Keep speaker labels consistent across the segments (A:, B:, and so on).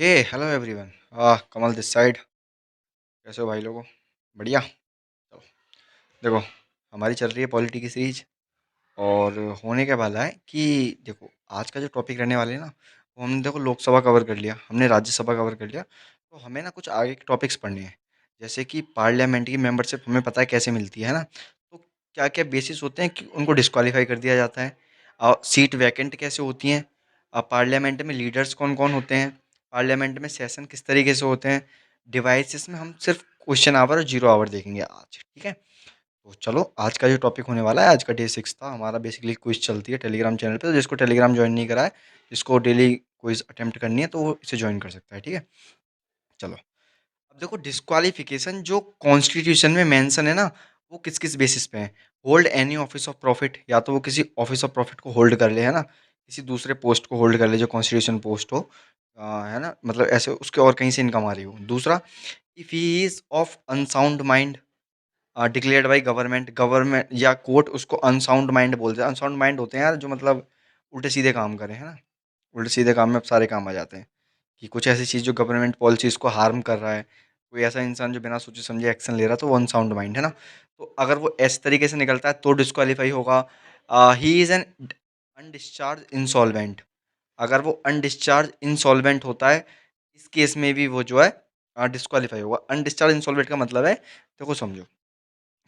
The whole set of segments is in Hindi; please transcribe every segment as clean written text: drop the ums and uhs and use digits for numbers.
A: Hey hello everyone. Kamal this side. कैसे हो भाई लोगों? बढ़िया। चलो, देखो, हमारी चल रही है पॉलिटी की सीरीज। और होने क्या वाला है कि देखो, आज का जो टॉपिक रहने वाले हैं ना, वो हमने देखो लोकसभा कवर कर लिया, हमने राज्यसभा कवर कर लिया। तो हमें ना कुछ आगे के टॉपिक्स पढ़ने हैं। जैसे कि पार्लियामेंट की मेंबरशिप हमें पता है कैसे मिलती है ना। तो क्या क्या बेसिस होते हैं कि उनको डिस्क्वालीफाई कर दिया जाता है। सीट वैकेंट कैसे होती हैं। पार्लियामेंट में लीडर्स कौन कौन होते हैं। पार्लियामेंट में सेशन किस तरीके से होते हैं। डिवाइसेस में हम सिर्फ क्वेश्चन आवर और जीरो आवर देखेंगे आज, ठीक है। तो चलो, आज का जो टॉपिक होने वाला है, आज का डे 6 था हमारा। बेसिकली क्विज चलती है टेलीग्राम चैनल पे, तो जिसको टेलीग्राम ज्वाइन नहीं करा है, जिसको डेली क्विज अटेम्प्ट करनी है, तो वो इसे ज्वाइन कर सकता है, ठीक है। चलो, अब देखो, डिस्क्वालिफिकेशन जो कॉन्स्टिट्यूशन में मेंशन है ना, वो किस किस बेसिस पे है। Hold any office of profit, या तो वो किसी ऑफिस ऑफ प्रॉफिट को होल्ड कर ले, है ना। किसी दूसरे पोस्ट को होल्ड कर ले जो कॉन्स्टिट्यूशन पोस्ट हो, है ना, मतलब ऐसे उसके और कहीं से इनकम आ रही हो। दूसरा, if he is of unsound mind, declared by government, government या कोर्ट उसको अनसाउंड माइंड बोलते हैं। अनसाउंड माइंड होते हैं यार जो मतलब उल्टे सीधे काम करें, है ना। उल्टे सीधे काम में अब सारे काम आ जाते हैं। कि कुछ ऐसी चीज़ जो गवर्नमेंट पॉलिसीज़ को हार्म कर रहा है, कोई ऐसा इंसान जो बिना सोचे समझे एक्शन ले रहा है, तो वो अनसाउंड माइंड है ना। तो अगर वो इस तरीके से निकलता है तो डिस्क्वालीफाई होगा। He is an undischarged insolvent. अगर वो अनडिस्चार्ज इंसॉल्वेंट होता है, इस केस में भी वो जो है डिस्क्वालीफाई होगा। अनडिस्चार्ज इंसॉल्वेंट का मतलब है, देखो समझो,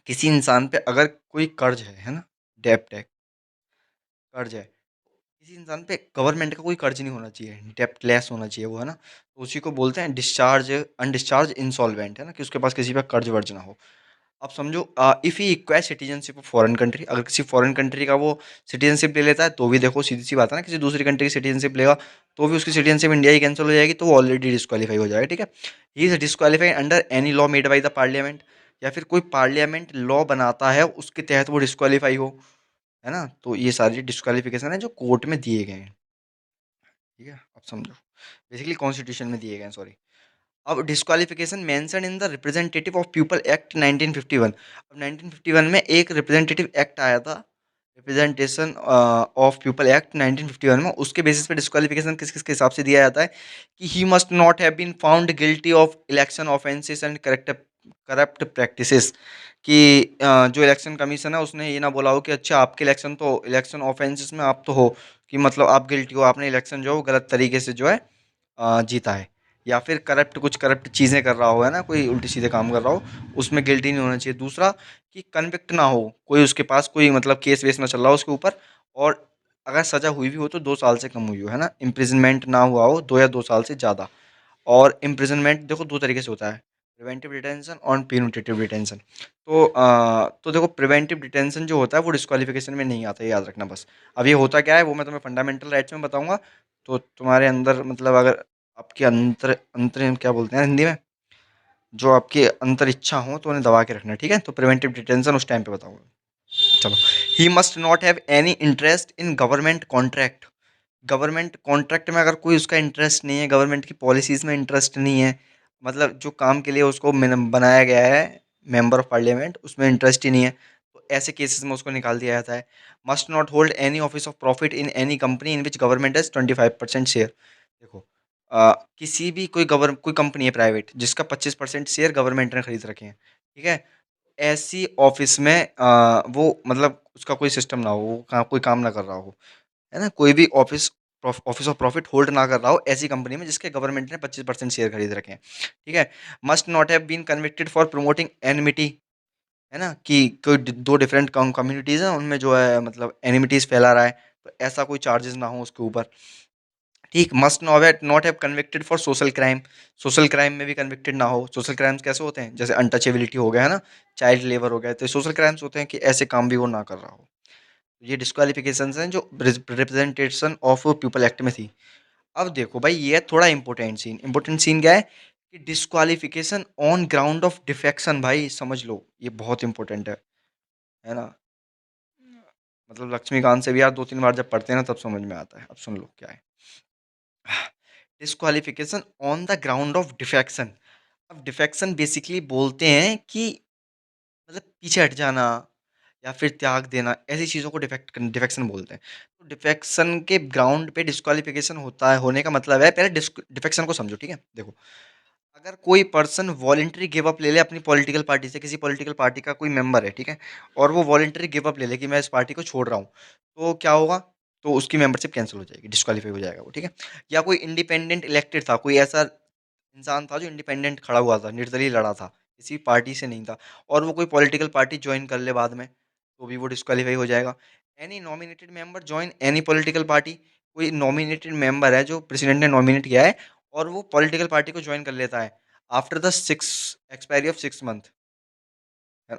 A: किसी इंसान पे अगर कोई कर्ज है ना, डेप्ट है, कर्ज है, किसी इंसान पे गवर्नमेंट का कोई कर्ज नहीं होना चाहिए, डेप्ट लेस होना चाहिए वो, है ना। तो उसी को बोलते हैं डिस्चार्ज, अनडिस्चार्ज इंसॉल्वेंट, है ना, कि उसके पास किसी पे कर्ज वर्ज ना हो। अब समझो, if he acquire citizenship of foreign country, अगर किसी फॉरेन कंट्री का वो सिटीजनशिप ले लेता है, तो भी देखो सीधी सी बात है ना, किसी दूसरी कंट्री की सिटीजनशिप लेगा तो भी उसकी सिटीजनशिप इंडिया की कैंसिल हो जाएगी, तो वो ऑलरेडी डिस्क्वालीफाई हो जाएगा, ठीक है। He is disqualify under any law made by the parliament, या फिर कोई पार्लियामेंट लॉ बनाता है उसके तहत वो डिस्क्वालीफाई हो, है ना। तो ये सारी डिस्क्वालिफिकेशन है जो कोर्ट में दिए गए हैं, ठीक है। अब समझो, बेसिकली कॉन्स्टिट्यूशन में दिए गए हैं, सॉरी। अब disqualification mention in the representative of people act 1951। अब 1951 में एक रिप्रेजेंटेटिव एक्ट आया था, रिप्रेजेंटेशन ऑफ पीपल एक्ट 1951 में। उसके बेसिस पे डिस्क्वालिफिकेशन किस किस के हिसाब से दिया जाता है कि he must not have been found guilty of election offences and correct corrupt practices. कि जो इलेक्शन कमीशन है उसने ये ना बोला हो कि अच्छा आपके इलेक्शन तो इलेक्शन ऑफेंसेस में आप तो हो, कि मतलब आप गिल्टी हो, आपने इलेक्शन जो है वो गलत तरीके से जो है जीता है। या फिर करप्ट, कुछ करप्ट चीज़ें कर रहा हो, है ना, कोई उल्टे सीधे काम कर रहा हो, उसमें गिल्टी नहीं होना चाहिए। दूसरा, कि कन्विक्ट ना हो, कोई उसके पास कोई मतलब केस वेस ना चल रहा हो उसके ऊपर, और अगर सज़ा हुई भी हो तो 2 साल से कम हुई हो, है ना। इम्प्रिजनमेंट ना हुआ हो 2 या 2 साल से ज़्यादा। और इम्प्रिजनमेंट देखो 2 तरीके से होता है, प्रिवेंटिव डिटेंशन और प्यूनिटेटिव डिटेंशन। तो देखो, प्रिवेंटिव डिटेंशन जो होता है वो डिस्क्वालिफिकेशन में नहीं आता है, याद रखना बस। अब ये होता क्या है वो मैं तुम्हें फंडामेंटल राइट्स में बताऊंगा। तो तुम्हारे अंदर मतलब अगर आपके अंतर अंतर क्या बोलते हैं हिंदी में, जो आपकी अंतर इच्छा हो तो उन्हें दबा के रखना, ठीक है। तो प्रिवेंटिव डिटेंशन उस टाइम पे बताऊंगा। चलो, ही must not have any interest in government contract. Government contract में अगर कोई उसका इंटरेस्ट नहीं है, गवर्नमेंट की पॉलिसीज़ में इंटरेस्ट नहीं है, मतलब जो काम के लिए उसको बनाया गया है मेंबर ऑफ पार्लियामेंट, उसमें इंटरेस्ट ही नहीं है, तो ऐसे केसेस में उसको निकाल दिया जाता है। Must not hold any office of profit in any company in which government has 25% share. देखो, किसी भी कोई कंपनी है प्राइवेट जिसका 25% शेयर गवर्नमेंट ने खरीद रखे हैं, ठीक है। ऐसी ऑफिस में वो मतलब उसका कोई सिस्टम ना हो, वो कोई काम ना कर रहा हो, है ना। कोई भी ऑफिस ऑफ प्रॉफिट होल्ड ना कर रहा हो ऐसी कंपनी में जिसके गवर्नमेंट ने 25% शेयर खरीद रखे हैं, ठीक है। Must not have been convicted for promoting enmity, है ना, कि कोई दो डिफरेंट कम्युनिटीज़ हैं उनमें जो है मतलब एनिमिटीज़ फैला रहा है, तो ऐसा कोई चार्जेस ना हो उसके ऊपर, ठीक। Must not have convicted for social crime, social crime में भी कन्विक्टेड ना हो। सोशल क्राइम्स कैसे होते हैं, जैसे अनटचेबिलिटी हो गया, है ना, चाइल्ड लेबर हो गया, तो सोशल क्राइम्स होते हैं कि ऐसे काम भी वो ना कर रहा हो। ये डिस्क्वालिफिकेशंस हैं जो रिप्रेजेंटेशन ऑफ पीपल एक्ट में थी। अब देखो भाई, ये थोड़ा इंपॉर्टेंट सीन क्या है कि disqualification on ground of defection, भाई समझ लो ये बहुत इंपॉर्टेंट है ना। मतलब लक्ष्मीकांत से भी यार 2-3 बार जब पढ़ते हैं ना तब समझ में आता है। अब सुन लो क्या है। Disqualification on the ground of defection. अब डिफेक्शन बेसिकली बोलते हैं कि मतलब पीछे हट जाना या फिर त्याग देना, ऐसी चीज़ों को डिफेक्शन बोलते हैं। तो डिफेक्शन के ग्राउंड पे डिस्क्वालिफिकेशन होता है, होने का मतलब है, पहले डिफेक्शन को समझो, ठीक है। देखो, अगर कोई पर्सन वॉलेंटरी गिव अप ले ले अपनी पॉलिटिकल पार्टी से, किसी पॉलिटिकल पार्टी का कोई मेंबर है, ठीक है, और वो वॉलेंटरी गिव अप ले ले कि मैं इस पार्टी को छोड़ रहा हूँ, तो क्या होगा? तो उसकी मेंबरशिप कैंसिल हो जाएगी, डिस्क्वालीफाई हो जाएगा वो, ठीक है। या कोई इंडिपेंडेंट इलेक्टेड था, कोई ऐसा इंसान था जो इंडिपेंडेंट खड़ा हुआ था, निर्दलीय लड़ा था, किसी पार्टी से नहीं था, और वो कोई पॉलिटिकल पार्टी ज्वाइन कर ले बाद में, तो भी वो डिस्क्वालीफाई हो जाएगा। Any nominated member join any political party, कोई नॉमिनेटेड मेंबर है जो प्रेसिडेंट ने नॉमिनेट किया है और वो पॉलिटिकल पार्टी को ज्वाइन कर लेता है after the six expiry of 6 month,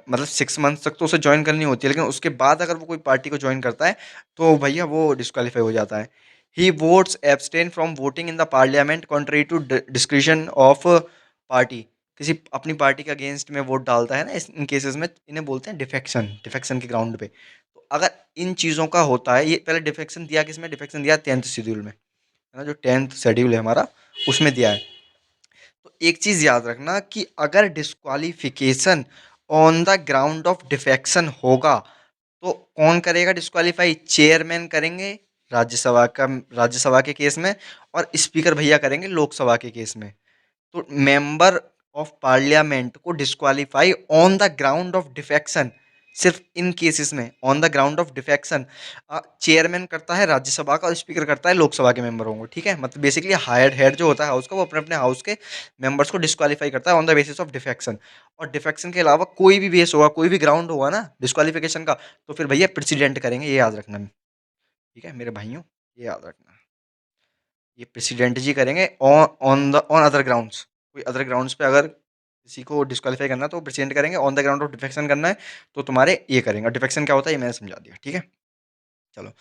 A: मतलब 6 मंथ तक तो उसे ज्वाइन करनी होती है, लेकिन उसके बाद अगर वो कोई पार्टी को ज्वाइन करता है तो भैया वो डिस्क्वालीफाई हो जाता है। He votes abstain from voting in the parliament contrary to discretion of party, किसी अपनी पार्टी के अगेंस्ट में वोट डालता है ना, इन केसेस में इन्हें बोलते हैं डिफेक्शन, डिफेक्शन के ग्राउंड पे। तो अगर इन चीज़ों का होता है, ये पहले डिफेक्शन दिया किसमें? डिफेक्शन दिया 10th शेड्यूल में, है ना, जो 10th शेड्यूल है हमारा, उसमें दिया है। तो एक चीज याद रखना कि अगर disqualification on the ground of defection होगा तो कौन करेगा डिस्क्वालीफाई? चेयरमैन करेंगे राज्यसभा का, राज्यसभा के केस में, और स्पीकर भैया करेंगे लोकसभा के केस में। तो मेंबर ऑफ पार्लियामेंट को disqualify on the ground of defection, सिर्फ इन केसेस में on the ground of defection chairman करता है राज्यसभा का और स्पीकर करता है लोकसभा के मेंबरों को, ठीक है। मतलब बेसिकली हायर्ड हेड जो होता है हाउस का, वो अपने अपने हाउस के मेंबर्स को डिस्क्वालीफाई करता है on the basis of defection. और डिफेक्शन के अलावा कोई भी बेस होगा, कोई भी ग्राउंड होगा ना डिस्क्वालिफिकेशन का, तो फिर भैया प्रेसिडेंट करेंगे, ये याद रखना, ठीक है मेरे भाइयों, ये याद रखना। ये प्रेसिडेंट जी करेंगे on the on other grounds, कोई अदर ग्राउंड्स पे अगर किसी को डिस्क्वालीफाई करना है तो प्रेसिडेंट करेंगे, on the ground of defection करना है तो तुम्हारे ये करेंगे। डिफेक्शन क्या होता है ये मैंने समझा दिया, ठीक है। चलो,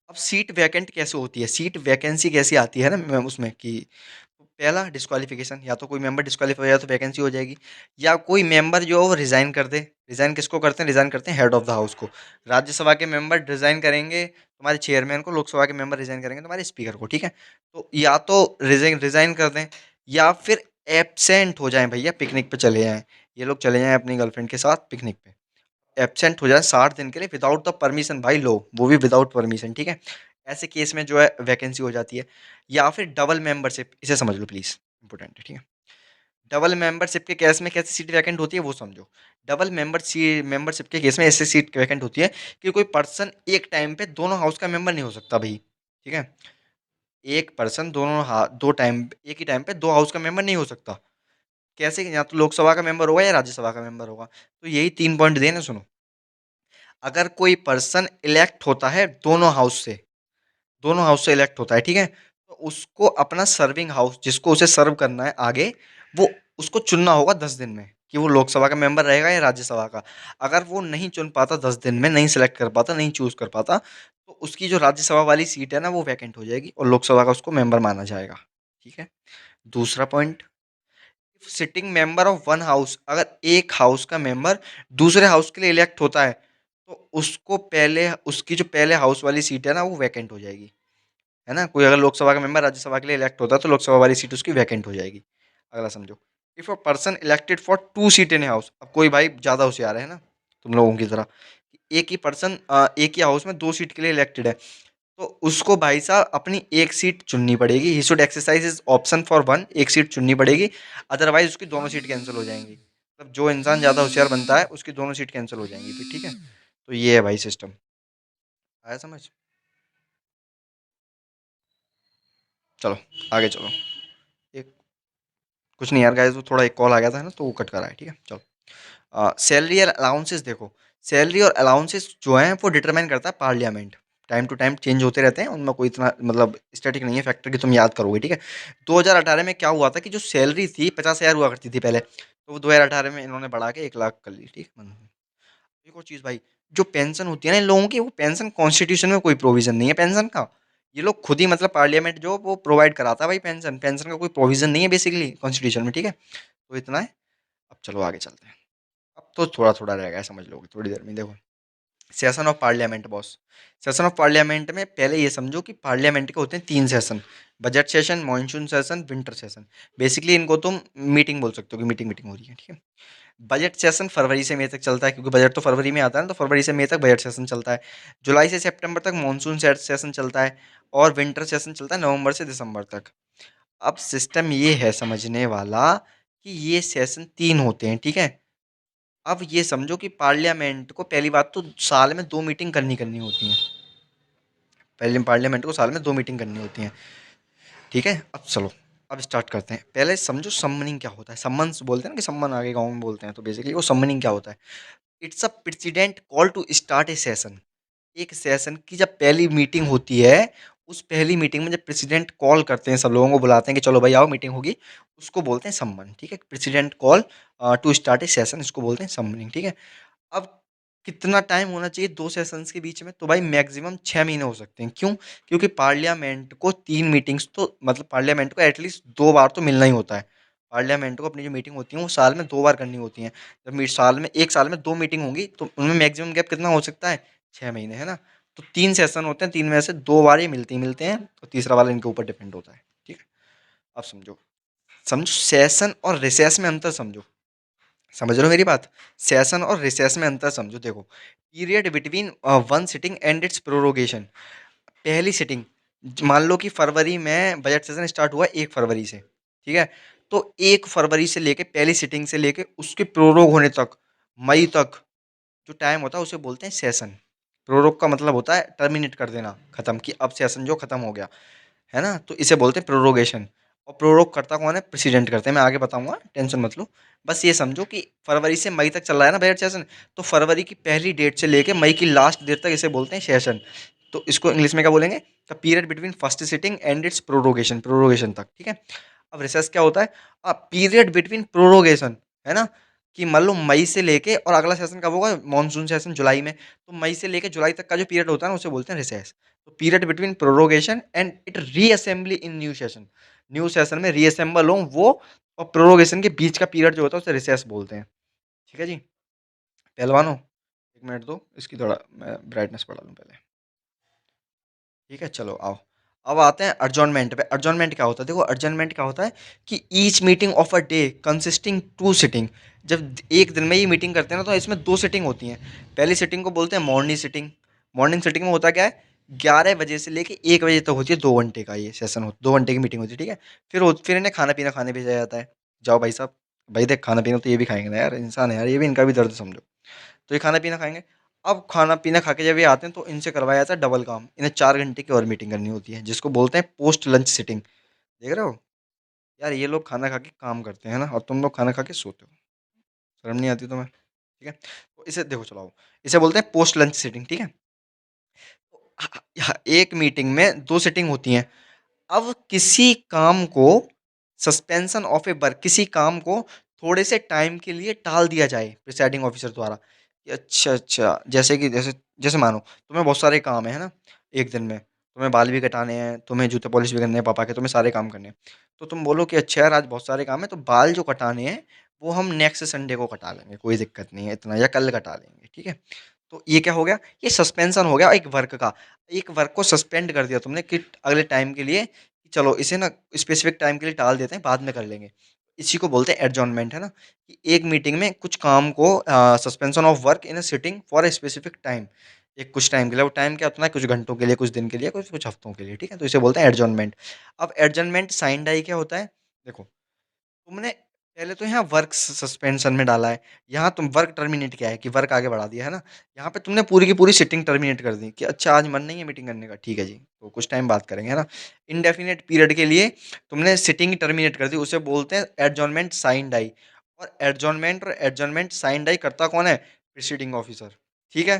A: अब सीट वैकेंट कैसे होती है, सीट वैकेंसी कैसी आती है ना उसमें कि पहला डिस्क्वालिफिकेशन, या तो कोई मेंबर डिस्क्वालीफाई हो जाए तो वैकेंसी हो जाएगी, या कोई मेंबर जो है वो रिजाइन कर दे। रिजाइन किसको करते हैं? रिजाइन करते हैं हेड ऑफ द हाउस को। राज्यसभा के मेंबर रिजाइन करेंगे तुम्हारे चेयरमैन को, लोकसभा के मेंबर रिजाइन करेंगे तुम्हारे स्पीकर को, ठीक है। तो या तो रिजाइन रिजाइन कर दें, या फिर एबसेंट हो जाएं भैया, पिकनिक पे चले जाएं, ये लोग चले जाएं अपनी गर्लफ्रेंड के साथ पिकनिक पे, एब्सेंट हो जाए 60 दिन के लिए विदाउट द परमिशन, भाई लो, वो भी विदाउट परमिशन, ठीक है। ऐसे केस में जो है वैकेंसी हो जाती है। या फिर डबल मेंबरशिप, इसे समझ लो प्लीज, इंपॉर्टेंट है, ठीक है। डबल मेंबरशिप के केस में कैसी सीट वैकेंट होती है वो समझो। डबल मेंबरशिप के केस में ऐसी सीट वैकेंट होती है कि कोई पर्सन एक टाइम पे दोनों हाउस का मेंबर नहीं हो सकता भाई, ठीक है। एक पर्सन दो टाइम, एक ही टाइम पे दो हाउस का मेंबर नहीं हो सकता। कैसे? या तो लोकसभा का मेंबर होगा या राज्यसभा का मेंबर होगा। तो यही 3 पॉइंट देने, सुनो। अगर कोई पर्सन इलेक्ट होता है दोनों हाउस से इलेक्ट होता है, ठीक है, तो उसको अपना सर्विंग हाउस, जिसको उसे सर्व करना है आगे, वो उसको चुनना होगा 10 दिन में कि वो लोकसभा का मेंबर रहेगा या राज्यसभा का। अगर वो नहीं चुन पाता 10 दिन में, नहीं सिलेक्ट कर पाता, नहीं चूज कर पाता, तो उसकी जो राज्यसभा वाली सीट है ना वो वैकेंट हो जाएगी और लोकसभा का उसको मेंबर माना जाएगा, ठीक है। दूसरा point, sitting member of one house, अगर एक हाउस का मेंबर दूसरे हाउस के लिए इलेक्ट होता है तो उसको पहले, उसकी जो पहले हाउस वाली सीट है ना वो वैकेंट हो जाएगी, है ना। कोई अगर लोकसभा का मेंबर राज्यसभा के लिए इलेक्ट होता है तो लोकसभा वाली सीट उसकी वैकेंट हो जाएगी। अगला समझो, if a person elected for 2 seat in house, अब कोई भाई ज्यादा होशियार है ना तुम लोगों की तरह, एक ही पर्सन एक ही हाउस में 2 सीट के लिए इलेक्टेड है, तो उसको भाई साहब अपनी एक सीट चुननी पड़ेगी। He should exercise is option for one, एक सीट चुननी पड़ेगी, अदरवाइज उसकी दोनों सीट कैंसिल हो जाएंगी। मतलब जो इंसान ज़्यादा होशियार बनता है उसकी दोनों सीट कैंसिल हो जाएंगी फिर, ठीक है। तो ये है भाई सिस्टम, आया समझ? चलो आगे चलो। एक, कुछ नहीं यार गाइस, वो थोड़ा एक कॉल आ गया था ना तो वो कट करा है, ठीक है चलो। सैलरी और अलाउंसेस देखो, सैलरी और अलाउंसेस जो हैं वो डिटरमाइन करता है parliament, time to time change होते रहते हैं, उनमें कोई इतना मतलब स्टैटिक नहीं है फैक्टर कि तुम याद करोगे, ठीक है। 2018 में क्या हुआ था कि जो सैलरी थी 50,000 हुआ करती थी पहले, तो वो 2018 में इन्होंने बढ़ा के 1 लाख कर ली, ठीक है। एक और चीज़ भाई, जो पेंशन होती है ना इन लोगों की, वो पेंशन कॉन्स्टिट्यूशन में कोई प्रोविजन नहीं है पेंशन का, ये लोग खुद ही मतलब पार्लियामेंट जो वो प्रोवाइड कराता है भाई, पेंशन, पेंशन का कोई प्रोविजन नहीं है बेसिकली कॉन्स्टिट्यूशन में, ठीक है। तो इतना है। अब चलो आगे चलते हैं। अब तो थोड़ा थोड़ा रह गया, समझ लोगे थोड़ी देर में। देखो, session of parliament boss, session of parliament में पहले ये समझो कि पार्लियामेंट के होते हैं 3 session. Budget session, monsoon session, winter session. Basically इनको तुम मीटिंग बोल सकते हो कि मीटिंग मीटिंग हो रही है, ठीक है। बजट सेशन फरवरी से मई तक चलता है, क्योंकि बजट तो फरवरी में आता है ना, तो फरवरी से मई तक बजट सेशन चलता है। जुलाई से सितंबर तक मॉनसून सेशन चलता है। और विंटर सेशन चलता है नवंबर से दिसंबर तक। अब सिस्टम ये है समझने वाला कि ये सेशन 3 होते हैं, ठीक है। अब ये समझो कि पार्लियामेंट को पहली बात तो साल में 2 मीटिंग करनी करनी होती हैं। पहले पार्लियामेंट को साल में 2 मीटिंग करनी होती हैं, ठीक है। अब चलो, अब स्टार्ट करते हैं। पहले समझो सम्मनिंग क्या होता है। सम्मन्स बोलते हैं ना, कि सम्मन आगे गाँव में बोलते हैं, तो बेसिकली वो सम्मनिंग क्या होता है। It's a president call to start a session. एक सेशन की जब पहली मीटिंग होती है, उस पहली मीटिंग में जब प्रेसिडेंट कॉल करते हैं, सब लोगों को बुलाते हैं कि चलो भाई आओ मीटिंग होगी, उसको बोलते हैं सम्मन, ठीक है। President call to start a session, इसको बोलते हैं सम्मनिंग, ठीक है। अब कितना टाइम होना चाहिए 2 सेशंस के बीच में? तो भाई मैक्सिमम 6 महीने हो सकते हैं। क्यों? क्योंकि पार्लियामेंट को 3 मीटिंग्स तो मतलब पार्लियामेंट को एटलीस्ट 2 बार तो मिलना ही होता है। पार्लियामेंट को अपनी जो मीटिंग होती है वो साल में 2 बार करनी होती हैं। जब साल में 1 साल में 2 मीटिंग होंगी तो उनमें मैक्सिमम गैप कितना हो सकता है? 6 महीने, है ना? तो 3 सेशन होते हैं, 3 में से 2 बार ये मिलते ही मिलते हैं, और तीसरा वाला इनके ऊपर डिपेंड होता है। ठीक है? अब समझो, समझो सेशन और रिसेस में अंतर समझो। समझ रहे हो मेरी बात? सेशन और रिसेस में अंतर समझो। देखो, period between one sitting and it's prorogation. पहली सिटिंग, मान लो कि फरवरी में बजट सेशन स्टार्ट हुआ 1 फरवरी से, ठीक है। तो 1 फरवरी से लेके पहली सिटिंग से लेके उसके प्रोरोग होने तक, मई तक जो टाइम होता है उसे बोलते हैं सेशन। प्रोरोग का मतलब होता है टर्मिनेट कर देना, खत्म, कि अब सेशन जो खत्म हो गया, है ना, तो इसे बोलते हैं प्रोरोगेशन। और प्रोरोग करता कौन है? प्रेसिडेंट करते हैं। मैं आगे बताऊंगा, टेंशन मत लो। बस ये समझो कि फरवरी से मई तक चल रहा है ना बजट सेशन, तो फरवरी की पहली डेट से लेके मई की लास्ट डेट तक इसे बोलते हैं सेशन। तो इसको इंग्लिश में क्या बोलेंगे? The period between first sitting and it's prorogation, prorogation तक, ठीक है। अब रिसेस क्या होता है? पीरियड बिटवीन प्रोरोगेशन, है ना, कि मान लो मई से लेके, और अगला सेशन कब होगा? मॉनसून सेशन जुलाई में, तो मई से लेके जुलाई तक का जो पीरियड होता है ना उसे बोलते हैं रिसेस। तो period between prorogation and it reassembly in new session. New session में रीअसेंबल हो वो, और प्रोरोगेशन के बीच का पीरियड जो होता है उसे रिसेस बोलते हैं। ठीक है जी, पहलवानों, 1 मिनट दो, इसकी थोड़ा मैं ब्राइटनेस बढ़ा लूँ पहले। ठीक है, चलो आओ। अब आते हैं अर्जॉनमेंट पे। अर्जॉनमेंट क्या होता है? देखो, अर्जॉनमेंट क्या होता है कि each meeting of a day consisting 2 sitting. जब एक दिन में ये मीटिंग करते हैं ना, तो इसमें 2 सिटिंग होती हैं। पहली सिटिंग को बोलते हैं मॉर्निंग सिटिंग। मॉर्निंग सिटिंग में होता क्या है? 11 बजे से लेके 1 बजे तक होती है, 2 घंटे का ये सेशन हो, 2 घंटे की मीटिंग होती है, ठीक है। फिर इन्हें खाना पीना खाने भेजा जाता है। जाओ भाई साहब, भाई देख खाना पीना तो ये भी खाएंगे ना यार, इंसान है यार, ये भी इनका भी दर्द समझो। तो ये खाना पीना खाएंगे। अब खाना पीना खा के जब ये आते हैं तो इनसे करवाया जाता है डबल काम। इन्हें 4 घंटे की और मीटिंग करनी होती है, जिसको बोलते हैं पोस्ट लंच सिटिंग। देख रहे हो यार, ये लोग खाना खा के काम करते हैं ना, और तुम लोग खाना खा के सोते हो। शर्म नहीं आती तुम्हें? ठीक है, तो इसे देखो, चलाओ। इसे बोलते हैं पोस्ट लंच सिटिंग, ठीक है। एक मीटिंग में 2 सिटिंग होती हैं। अब किसी काम को, सस्पेंशन ऑफ ए वर्क, किसी काम को थोड़े से टाइम के लिए टाल दिया जाए प्रिसाइडिंग ऑफिसर द्वारा, कि अच्छा अच्छा, जैसे कि जैसे जैसे मानो तुम्हें बहुत सारे काम है ना, एक दिन में तुम्हें बाल भी कटाने हैं, तुम्हें जूते पॉलिश भी करने हैं पापा के, तुम्हें सारे काम करने हैं। तो तुम बोलो कि अच्छा यार आज बहुत सारे काम है, तो बाल जो कटाने हैं वो हम नेक्स्ट संडे को कटा लेंगे, कोई दिक्कत नहीं है इतना, या कल कटा लेंगे, ठीक है। तो ये क्या हो गया? ये सस्पेंशन हो गया एक वर्क का। एक वर्क को सस्पेंड कर दिया तुमने कि अगले टाइम के लिए, कि चलो इसे ना स्पेसिफिक टाइम के लिए टाल देते हैं, बाद में कर लेंगे। इसी को बोलते हैं एडजॉर्नमेंट, है ना, कि एक मीटिंग में कुछ काम को suspension of work in a sitting for a specific time. एक कुछ टाइम के लिए, वो टाइम क्या उतना है, कुछ घंटों के लिए, कुछ दिन के लिए, कुछ कुछ हफ्तों के लिए, ठीक है, तो इसे बोलते हैं एडजॉर्नमेंट। अब एडजॉर्नमेंट साइन डाई क्या होता है? देखो, तुमने पहले तो यहाँ वर्क सस्पेंशन में डाला है, यहाँ तुम वर्क टर्मिनेट किया है कि वर्क आगे बढ़ा दिया, है ना। यहाँ पे तुमने पूरी की पूरी सिटिंग टर्मिनेट कर दी कि अच्छा आज मन नहीं है मीटिंग करने का, ठीक है जी, तो कुछ टाइम बात करेंगे, है ना। इंडेफिनिट पीरियड के लिए तुमने सिटिंग टर्मिनेट कर दी, उसे बोलते हैं एडजॉर्नमेंट साइन डाई। और एडजॉर्नमेंट साइन डाई करता कौन है? प्रिसीडिंग ऑफिसर, ठीक है।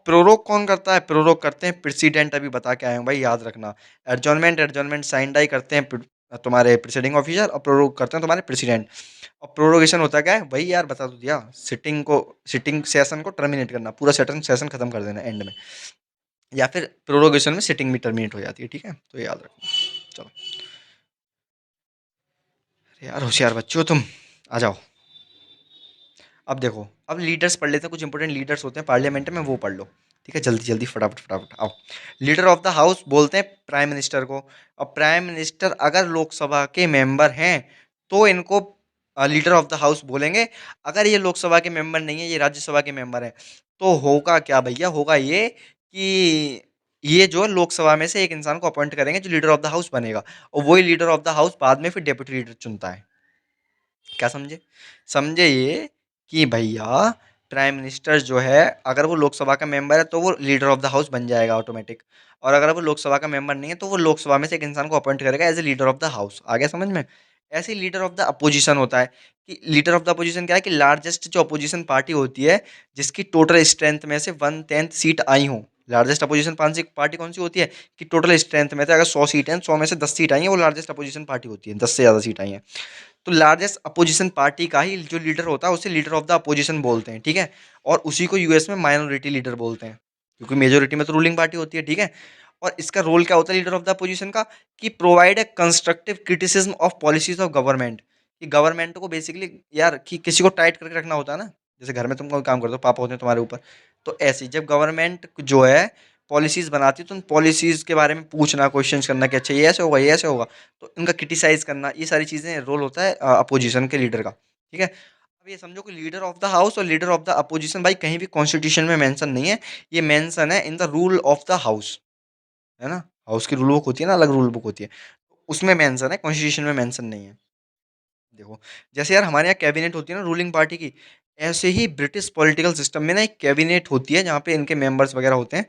A: प्रोरोग कौन करता है? प्रोरोग करते हैं प्रेसिडेंट, अभी बता के आए हूँ भाई, याद रखना। एडजॉर्नमेंट साइन डाई करते हैं तुम्हारे प्रिसाइडिंग ऑफिसर, और प्रोरोग करते हैं तुम्हारे प्रेसिडेंट। और प्रोरोगेशन होता क्या है? वही यार बता तो दिया, सिटिंग सेशन को टर्मिनेट करना, पूरा सेशन सेशन खत्म कर देना एंड में। या फिर प्रोरोगेशन में सिटिंग भी टर्मिनेट हो जाती है, ठीक है, तो ये याद रखना। चलो, अरे यार होशियार बच्चों तुम, आ जाओ। अब देखो, अब लीडर्स पढ़ लेते हैं, कुछ इंपॉर्टेंट लीडर्स होते हैं पार्लियामेंट में, वो पढ़ लो। ठीक है, जल्दी जल्दी फटाफट फटाफट आओ। लीडर ऑफ द हाउस बोलते हैं प्राइम मिनिस्टर को, और प्राइम मिनिस्टर अगर लोकसभा के मेंबर हैं तो इनको लीडर ऑफ द हाउस बोलेंगे। अगर ये लोकसभा के मेंबर नहीं है, ये राज्यसभा के मेंबर है, तो होगा क्या भैया, होगा ये कि ये जो है लोकसभा में से एक इंसान को अपॉइंट करेंगे जो लीडर ऑफ द हाउस बनेगा, और वही लीडर ऑफ द हाउस बाद में फिर डेप्यूटी लीडर चुनता है। क्या समझे? समझे ये कि भैया प्राइम मिनिस्टर जो है, अगर वो लोकसभा का मेंबर है तो वो लीडर ऑफ द हाउस बन जाएगा ऑटोमेटिक, और अगर वो लोकसभा का मेंबर नहीं है तो वो लोकसभा में से एक इंसान को अपॉइंट करेगा as a leader of the house. आ गया समझ में? ऐसे ही लीडर ऑफ द अपोजिशन होता है, कि लीडर ऑफ द अपोजिशन क्या है, कि लार्जेस्ट जो अपोजिशन पार्टी होती है, जिसकी टोटल स्ट्रेंथ में से 1/10 सीट आई हो। लार्जेस्ट अपोजिशन पार्टी कौन सी होती है, कि टोटल स्ट्रेंथ में से अगर 100 सीट हैं, 100 में से 10 सीट आई है, वो लार्जेस्ट अपोजिशन पार्टी होती है, 10 से ज़्यादा सीट आई हैं। तो लार्जेस्ट अपोजिशन पार्टी का ही जो लीडर होता है उसे लीडर ऑफ द अपोजिशन बोलते हैं, ठीक है। और उसी को यूएस में माइनॉरिटी लीडर बोलते हैं, क्योंकि मेजोरिटी में तो रूलिंग पार्टी होती है, ठीक है। और इसका रोल क्या होता है लीडर ऑफ द अपोजिशन का, कि provide a constructive criticism of policies of government, कि गवर्नमेंट को बेसिकली यार कि किसी को टाइट करके रखना होता है ना, जैसे घर में तुम कोई काम करते हो, पापा होते हैं तुम्हारे ऊपर, तो ऐसे ही जब गवर्नमेंट जो है पॉलिसीज बनाती है, तो उन पॉलिसीज के बारे में पूछना, क्वेश्चंस करना कि अच्छा ये ऐसे होगा, ये ऐसे होगा, तो इनका क्रिटिसाइज करना, ये सारी चीज़ें रोल होता है अपोजिशन के लीडर का, ठीक है। अब ये समझो कि लीडर ऑफ द हाउस और लीडर ऑफ द अपोजिशन भाई कहीं भी कॉन्स्टिट्यूशन में मेंशन नहीं है, ये मेंशन है in the rule of the house, है ना। हाउस की रूल बुक होती है ना, अलग रूल बुक होती है, उसमें मेंशन है, कॉन्स्टिट्यूशन में मेंशन नहीं है। देखो, जैसे यार हमारे यहाँ कैबिनेट होती है ना रूलिंग पार्टी की, ऐसे ही ब्रिटिश पॉलिटिकल सिस्टम में ना एक कैबिनेट होती है जहाँ पे इनके मेंबर्स वगैरह होते हैं।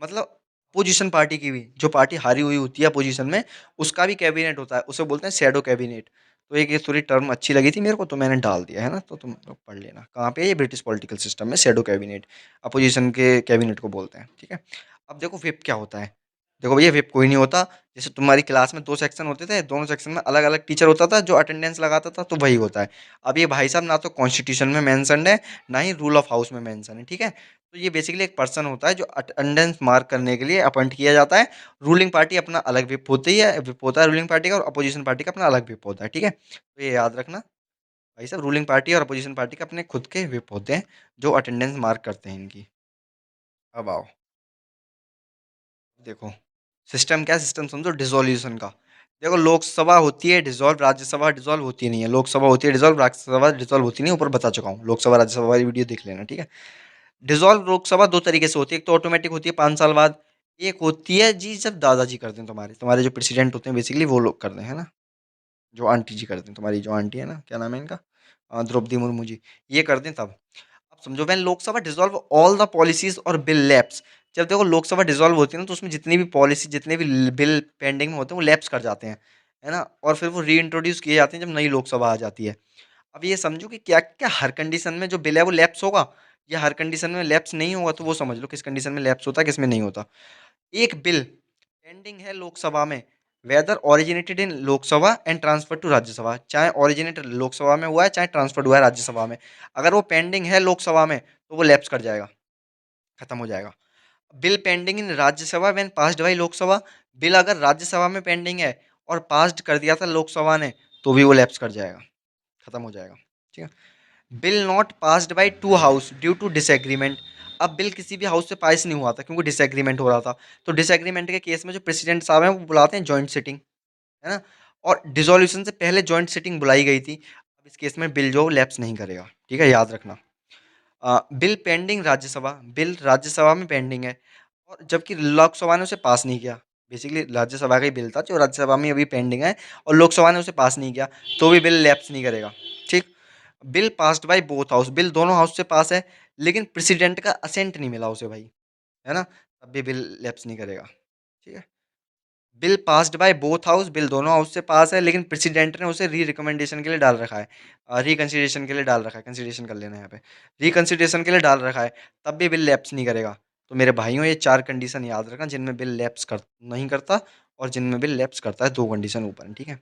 A: मतलब पोजीशन पार्टी की भी, जो पार्टी हारी हुई होती है पोजीशन में, उसका भी कैबिनेट होता है, उसे बोलते हैं शैडो कैबिनेट। तो एक ये थोड़ी टर्म अच्छी लगी थी मेरे को, तो मैंने डाल दिया है ना, तो तुम लोग पढ़ लेना कहाँ पे है ये ब्रिटिश पॉलिटिकल सिस्टम में शैडो कैबिनेट, अपोजिशन के कैबिनेट को बोलते हैं, ठीक है। अब देखो व्हिप क्या होता है। देखो भैया व्हिप कोई नहीं होता, जैसे तुम्हारी क्लास में 2 सेक्शन होते थे, दोनों सेक्शन में अलग-अलग टीचर होता था जो अटेंडेंस लगाता था, तो वही होता है। अब ये भाई साहब ना तो कॉन्स्टिट्यूशन में मेंशन्ड है, ना ही रूल ऑफ हाउस में मेंशन है, ठीक है? तो ये बेसिकली एक पर्सन होता है जो अटेंडेंस मार्क करने के लिए अपॉइंट किया जाता है। रूलिंग पार्टी अपना अलग व्हिप होती है, व्हिप होता है रूलिंग पार्टी का, और अपोजिशन पार्टी का अपना अलग व्हिप होता है, ठीक है? तो ये याद रखना, भाई साहब रूलिंग पार्टी और अपोजिशन पार्टी के अपने खुद के व्हिप होते हैं, जो अटेंडेंस मार्क करते हैं इनकी। अब आओ, देखो सिस्टम क्या है, सिस्टम समझो डिसोल्यूशन का। देखो लोकसभा होती है डिसॉल्व, राज्यसभा डिसॉल्व होती नहीं है, लोकसभा होती है डिसॉल्व, राज्यसभा डिसॉल्व होती नहीं है, ऊपर बता चुका हूँ, लोकसभा राज्यसभा वाली वीडियो देख लेना, ठीक है। डिसॉल्व लोकसभा दो तरीके से होती है, एक तो ऑटोमेटिक होती है 5 साल बाद, एक होती है जी जब दादाजी करते हैं, तुम्हारे तुम्हारे जो प्रेसिडेंट होते हैं बेसिकली वो लोग करते हैं, है ना। जो आंटी जी करते हैं, तुम्हारी जो आंटी है ना, क्या नाम है इनका, द्रौपदी मुर्मू जी, ये करते हैं तब। अब समझो when Lok Sabha dissolve all the policies और बिल लैप्स, जब देखो लोकसभा डिसॉल्व होती है ना, तो उसमें जितनी भी पॉलिसी, जितने भी बिल पेंडिंग में होते हैं वो लैप्स कर जाते हैं, है ना, और फिर वो री इंट्रोड्यूस किए जाते हैं जब नई लोकसभा आ जाती है। अब ये समझो कि क्या क्या हर कंडीशन में जो बिल है वो लैप्स होगा, या हर कंडीशन में लैप्स नहीं होगा, तो वो समझ लो किस कंडीशन में लैप्स होता है, किस में नहीं होता। एक बिल पेंडिंग है लोकसभा में, whether originated in Lok Sabha and transfer to Rajya Sabha, चाहे ओरिजिनेटेड लोकसभा में हुआ है चाहे ट्रांसफर हुआ है राज्यसभा में, अगर वो पेंडिंग है लोकसभा में तो वो लैप्स कर जाएगा, खत्म हो जाएगा। Bill pending in Rajya Sabha when passed by Lok Sabha, bill अगर राज्यसभा में पेंडिंग है और पास्ड कर दिया था लोकसभा ने, तो भी वो लैप्स कर जाएगा, खत्म हो जाएगा, ठीक है। Bill not passed by two house due to disagreement, अब बिल किसी भी हाउस से पास नहीं हुआ था क्योंकि डिसएग्रीमेंट हो रहा था, तो डिसएग्रीमेंट के केस में जो प्रेसिडेंट साहब हैं वो बुलाते हैं जॉइंट सिटिंग, है ना। और डिसोल्यूशन से पहले जॉइंट सिटिंग बुलाई गई थी, अब इस केस में बिल जो लैप्स नहीं करेगा, ठीक है, याद रखना। Bill pending Rajya Sabha, bill Rajya Sabha में पेंडिंग है, और जबकि लोकसभा ने उसे पास नहीं किया, बेसिकली राज्यसभा का ही बिल था जो राज्यसभा में अभी पेंडिंग है, और लोकसभा ने उसे पास नहीं किया, तो भी बिल लैप्स नहीं करेगा, ठीक। Bill passed by both house, bill दोनों हाउस से पास है, लेकिन प्रेसिडेंट का असेंट नहीं मिला उसे भाई, है ना, तब भी बिल लैप्स नहीं करेगा, ठीक है। Bill passed by both house, bill दोनों हाउस से पास है, लेकिन प्रेसिडेंट ने उसे री रिकमेंडेशन के लिए डाल रखा है, रिकंसिडरेशन के लिए डाल रखा है, कंसिडरेशन कर लेना यहाँ पे, रिकंसिडरेशन के लिए डाल रखा है, तब भी बिल लैप्स नहीं करेगा। तो मेरे भाइयों ये 4 कंडीशन याद रखना जिनमें बिल लैप्स कर नहीं करता, और जिनमें बिल लैप्स करता है, 2 कंडीशन ऊपर हैं, ठीक है।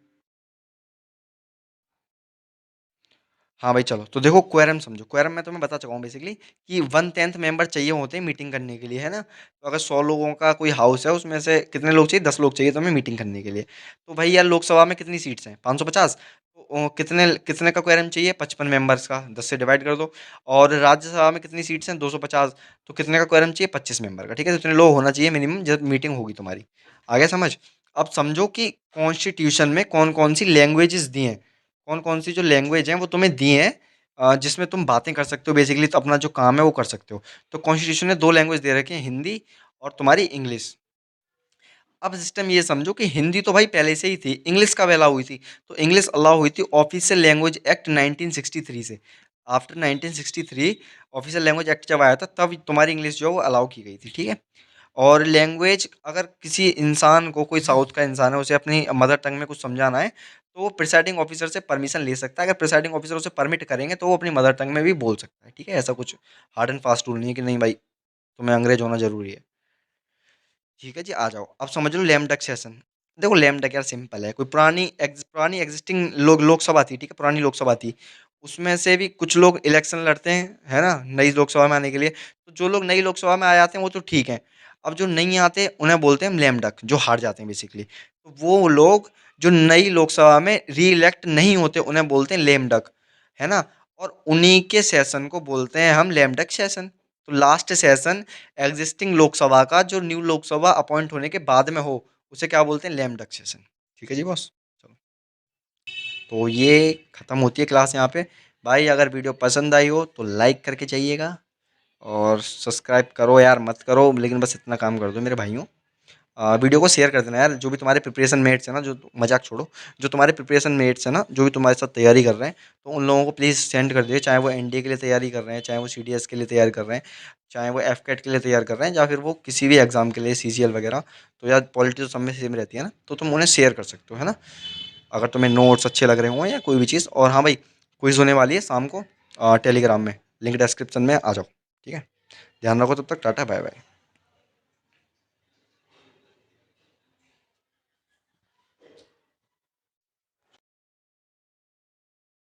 A: हाँ भाई चलो, तो देखो क्वेरम समझो, क्वेरम मैं तुम्हें बता चुका हूँ बेसिकली, कि 1/10 मेंबर चाहिए होते हैं मीटिंग करने के लिए, है ना। तो अगर 100 लोगों का कोई हाउस है, उसमें से कितने लोग चाहिए, 10 लोग चाहिए तुम्हें मीटिंग करने के लिए। तो भाई यार लोकसभा में कितनी सीट्स हैं, 550, तो कितने कितने का क्वेरम चाहिए, 55 मेंबर्स का, 10 से डिवाइड कर दो। और राज्यसभा में कितनी सीट्स हैं, 250, तो कितने का क्वेरम चाहिए, 25 मेंबर का। ठीक है, तो इतने लोग होना चाहिए मिनिमम जब मीटिंग होगी तुम्हारी। आगे समझ। अब समझो कि कॉन्स्टिट्यूशन में कौन कौन सी लैंग्वेजेस दी हैं, कौन कौन सी जो लैंग्वेज हैं वो तुम्हें दी हैं, जिसमें तुम बातें कर सकते हो बेसिकली, तो अपना जो काम है वो कर सकते हो। तो कॉन्स्टिट्यूशन ने दो लैंग्वेज दे रखी है, हिंदी और तुम्हारी इंग्लिश। अब सिस्टम ये समझो कि हिंदी तो भाई पहले से ही थी, इंग्लिश कब अलाउ हुई थी, तो इंग्लिश अलाउ हुई थी ऑफिशियल लैंग्वेज एक्ट 1963 से। आफ्टर 1963 ऑफिशियल लैंग्वेज एक्ट जब आया था तब तुम्हारी इंग्लिश जो है वो अलाउ की गई थी। ठीक है। और लैंग्वेज, अगर किसी इंसान को, कोई साउथ का इंसान है, उसे अपनी मदर टंग में कुछ समझाना है, तो वो प्रिसाइडिंग ऑफिसर से परमिशन ले सकता है। अगर प्रिसाइडिंग ऑफिसर उसे परमिट करेंगे तो वो अपनी मदर टंग में भी बोल सकता है। ठीक है, ऐसा कुछ हार्ड एंड फास्ट रूल नहीं है कि नहीं भाई तुम्हें अंग्रेज होना जरूरी है। ठीक है जी, आ जाओ अब समझ लो लैम डक सेशन। देखो लैम डक यार सिंपल है, कोई पुरानी एग्जिस्टिंग लोकसभा थी, ठीक है, पुरानी लोकसभा थी, उसमें से भी कुछ लोग इलेक्शन लड़ते हैं, है ना, नई लोकसभा में आने के लिए। तो जो लोग नई लोकसभा में आ जाते हैं वो तो ठीक है। अब जो नहीं आते उन्हें बोलते हैं लैम डक, जो हार जाते हैं बेसिकली। तो वो लोग जो नई लोकसभा में री इलेक्ट नहीं होते उन्हें बोलते हैं लेम डक, है ना। और उन्हीं के सेशन को बोलते हैं हम लैम डक सेशन। तो लास्ट सेशन एग्जिस्टिंग लोकसभा का, जो न्यू लोकसभा अपॉइंट होने के बाद में हो, उसे क्या बोलते हैं, लैम डक सेशन। ठीक है जी बॉस। चलो, तो ये खत्म होती है क्लास यहाँ पे। भाई अगर वीडियो पसंद आई हो तो लाइक करके जाइएगा, और सब्सक्राइब करो यार मत करो, लेकिन बस इतना काम कर दो मेरे भाइयों। वीडियो को शेयर कर देना यार, जो भी तुम्हारे प्रिपरेशन मेट्स हैं ना, जो मजाक छोड़ो, जो तुम्हारे प्रिपरेशन मेट्स हैं ना, जो भी तुम्हारे साथ तैयारी कर रहे हैं, तो उन लोगों को प्लीज़ सेंड कर दिए, चाहे वो एनडीए के लिए तैयारी कर रहे हैं, चाहे वो सीडीएस के लिए तैयारी कर रहे हैं, चाहे वो एफकेट के लिए तैयार कर रहे हैं, या फिर वो किसी भी एग्जाम के लिए सीजीएल वगैरह। तो यार पॉलिटी तो सब में सेम रहती है ना, तो तुम उन्हें शेयर कर सकते हो, है ना, अगर तुम्हें नोट्स अच्छे लग रहे हो या कोई भी चीज़। और हाँ भाई, क्विज होने वाली है शाम को टेलीग्राम में, लिंक डिस्क्रिप्शन में, आ जाओ। ठीक है, ध्यान रखो, तब तक टाटा बाय बाय।